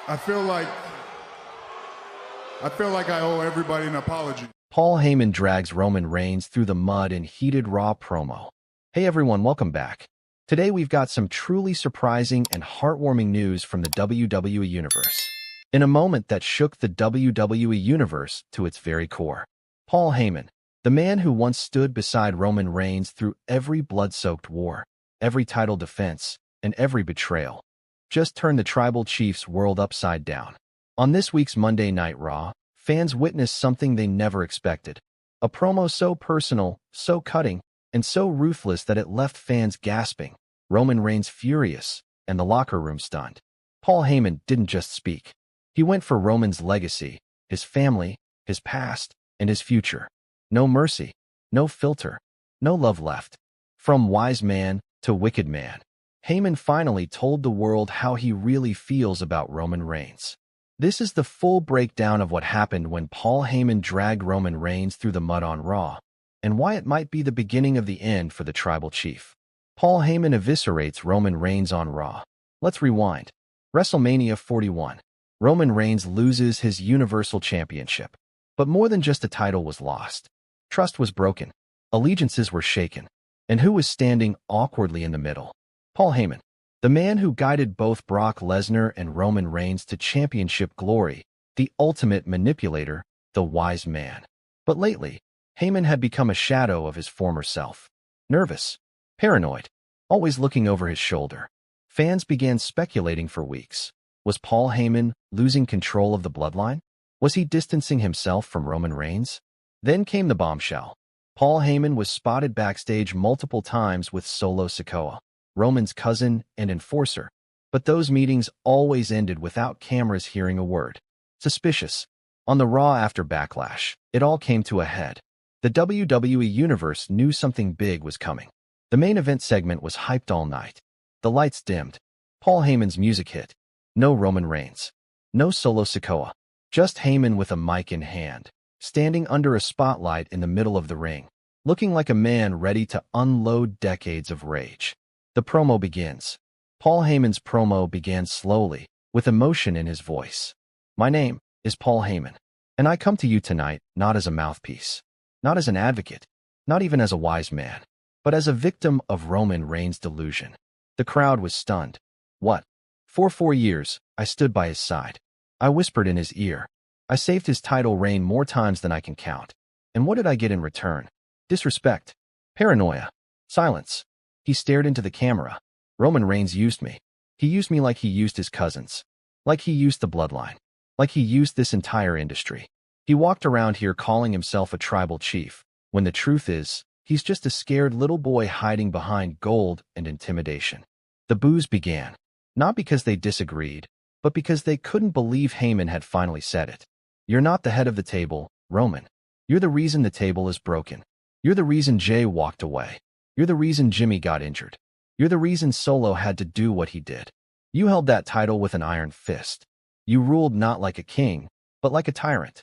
I feel like I feel like I owe everybody an apology. Paul Heyman drags Roman Reigns through the mud in heated Raw promo. Hey everyone, welcome back. Today we've got some truly surprising and heartwarming news from the WWE Universe. In a moment that shook the WWE Universe to its very core, Paul Heyman, the man who once stood beside Roman Reigns through every blood-soaked war, every title defense, and every betrayal, just turned the Tribal Chief's world upside down. On this week's Monday Night Raw, fans witnessed something they never expected. A promo so personal, so cutting, and so ruthless that it left fans gasping, Roman Reigns furious, and the locker room stunned. Paul Heyman didn't just speak. He went for Roman's legacy, his family, his past, and his future. No mercy, no filter, no love left. From wise man to wicked man, Heyman finally told the world how he really feels about Roman Reigns. This is the full breakdown of what happened when Paul Heyman dragged Roman Reigns through the mud on Raw, and why it might be the beginning of the end for the Tribal Chief. Paul Heyman eviscerates Roman Reigns on Raw. Let's rewind. WrestleMania 41. Roman Reigns loses his Universal Championship. But more than just a title was lost. Trust was broken. Allegiances were shaken. And who was standing awkwardly in the middle? Paul Heyman, the man who guided both Brock Lesnar and Roman Reigns to championship glory, the ultimate manipulator, the wise man. But lately, Heyman had become a shadow of his former self. Nervous, paranoid, always looking over his shoulder. Fans began speculating for weeks. Was Paul Heyman losing control of the bloodline? Was he distancing himself from Roman Reigns? Then came the bombshell. Paul Heyman was spotted backstage multiple times with Solo Sikoa, Roman's cousin and enforcer, but those meetings always ended without cameras hearing a word. Suspicious. On the Raw after Backlash, it all came to a head. The WWE Universe knew something big was coming. The main event segment was hyped all night. The lights dimmed. Paul Heyman's music hit. No Roman Reigns. No Solo Sikoa. Just Heyman with a mic in hand, standing under a spotlight in the middle of the ring, looking like a man ready to unload decades of rage. The promo begins. Paul Heyman's promo began slowly, with emotion in his voice. My name is Paul Heyman, and I come to you tonight not as a mouthpiece, not as an advocate, not even as a wise man, but as a victim of Roman Reigns' delusion. The crowd was stunned. What? For 4 years, I stood by his side. I whispered in his ear. I saved his title reign more times than I can count. And what did I get in return? Disrespect. Paranoia. Silence. He stared into the camera. Roman Reigns used me. He used me like he used his cousins. Like he used the bloodline. Like he used this entire industry. He walked around here calling himself a tribal chief, when the truth is, he's just a scared little boy hiding behind gold and intimidation. The boos began. Not because they disagreed, but because they couldn't believe Heyman had finally said it. You're not the head of the table, Roman. You're the reason the table is broken. You're the reason Jay walked away. You're the reason Jimmy got injured. You're the reason Solo had to do what he did. You held that title with an iron fist. You ruled not like a king, but like a tyrant.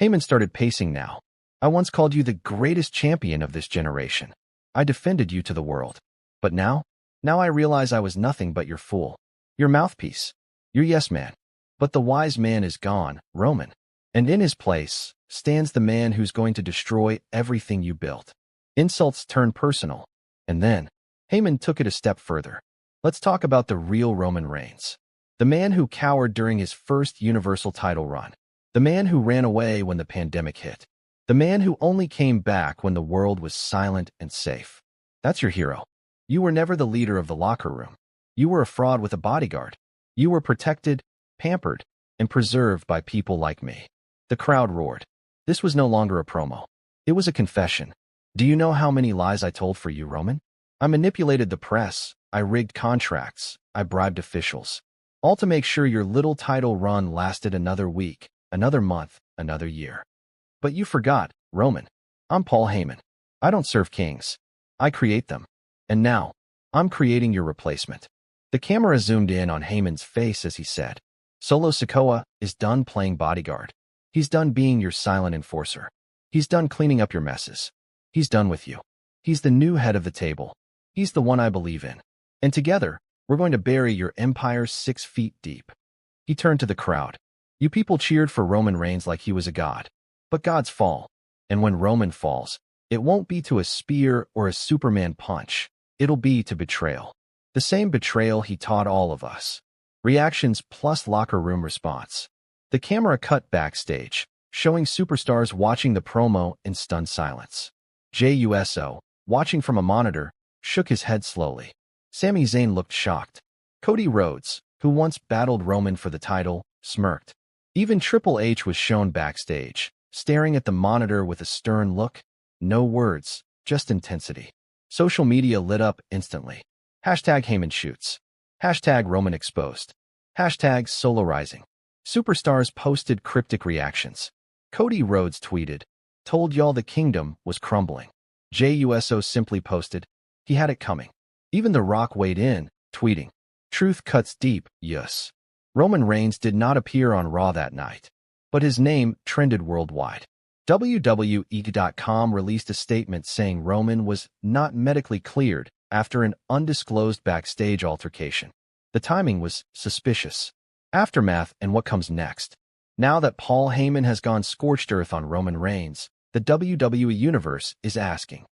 Heyman started pacing now. I once called you the greatest champion of this generation. I defended you to the world. But now I realize I was nothing but your fool. Your mouthpiece. Your yes man. But the wise man is gone, Roman. And in his place stands the man who's going to destroy everything you built. Insults turned personal. And then, Heyman took it a step further. Let's talk about the real Roman Reigns. The man who cowered during his first Universal title run. The man who ran away when the pandemic hit. The man who only came back when the world was silent and safe. That's your hero. You were never the leader of the locker room. You were a fraud with a bodyguard. You were protected, pampered, and preserved by people like me. The crowd roared. This was no longer a promo. It was a confession. Do you know how many lies I told for you, Roman? I manipulated the press. I rigged contracts. I bribed officials. All to make sure your little title run lasted another week, another month, another year. But you forgot, Roman. I'm Paul Heyman. I don't serve kings. I create them. And now, I'm creating your replacement. The camera zoomed in on Heyman's face as he said, Solo Sikoa is done playing bodyguard. He's done being your silent enforcer. He's done cleaning up your messes. He's done with you. He's the new head of the table. He's the one I believe in. And together, we're going to bury your empire 6 feet deep. He turned to the crowd. You people cheered for Roman Reigns like he was a god. But gods fall. And when Roman falls, it won't be to a spear or a Superman punch. It'll be to betrayal. The same betrayal he taught all of us. Reactions plus locker room response. The camera cut backstage, showing superstars watching the promo in stunned silence. Jey Uso, watching from a monitor, shook his head slowly. Sami Zayn looked shocked. Cody Rhodes, who once battled Roman for the title, smirked. Even Triple H was shown backstage, staring at the monitor with a stern look. No words, just intensity. Social media lit up instantly. Hashtag Heyman shoots. Hashtag Roman exposed. Hashtag Solo Rising. Superstars posted cryptic reactions. Cody Rhodes tweeted, "Told y'all the kingdom was crumbling." Jey Uso simply posted, "He had it coming." Even The Rock weighed in, tweeting, "Truth cuts deep, yes." Roman Reigns did not appear on Raw that night, but his name trended worldwide. WWE.com released a statement saying Roman was not medically cleared after an undisclosed backstage altercation. The timing was suspicious. Aftermath and what comes next. Now that Paul Heyman has gone scorched earth on Roman Reigns, the WWE Universe is asking,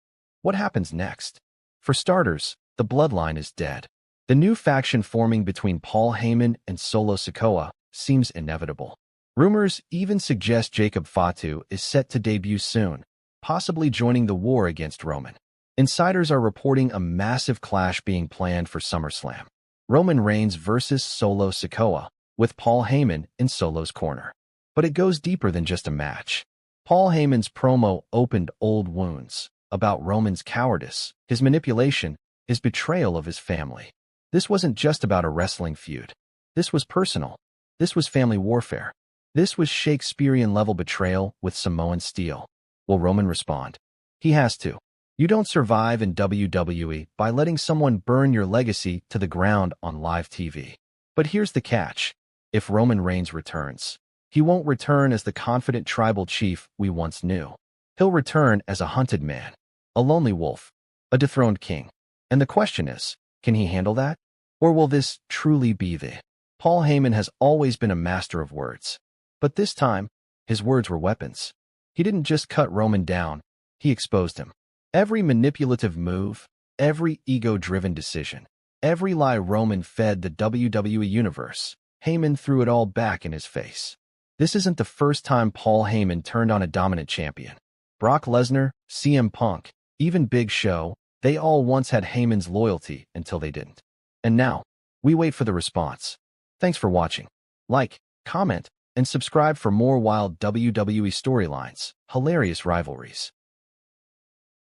what happens next? For starters, the bloodline is dead. The new faction forming between Paul Heyman and Solo Sikoa seems inevitable. Rumors even suggest Jacob Fatu is set to debut soon, possibly joining the war against Roman. Insiders are reporting a massive clash being planned for SummerSlam. Roman Reigns versus Solo Sikoa, with Paul Heyman in Solo's corner. But it goes deeper than just a match. Paul Heyman's promo opened old wounds about Roman's cowardice, his manipulation, his betrayal of his family. This wasn't just about a wrestling feud. This was personal. This was family warfare. This was Shakespearean-level betrayal with Samoan steel. Will Roman respond? He has to. You don't survive in WWE by letting someone burn your legacy to the ground on live TV. But here's the catch. If Roman Reigns returns, he won't return as the confident tribal chief we once knew. He'll return as a hunted man, a lonely wolf, a dethroned king. And the question is, can he handle that? Or will this truly be the... Paul Heyman has always been a master of words. But this time, his words were weapons. He didn't just cut Roman down, he exposed him. Every manipulative move, every ego-driven decision, every lie Roman fed the WWE Universe, Heyman threw it all back in his face. This isn't the first time Paul Heyman turned on a dominant champion. Brock Lesnar, CM Punk, even Big Show, they all once had Heyman's loyalty until they didn't. And now, we wait for the response. Thanks for watching. Like, comment, and subscribe for more wild WWE storylines, hilarious rivalries,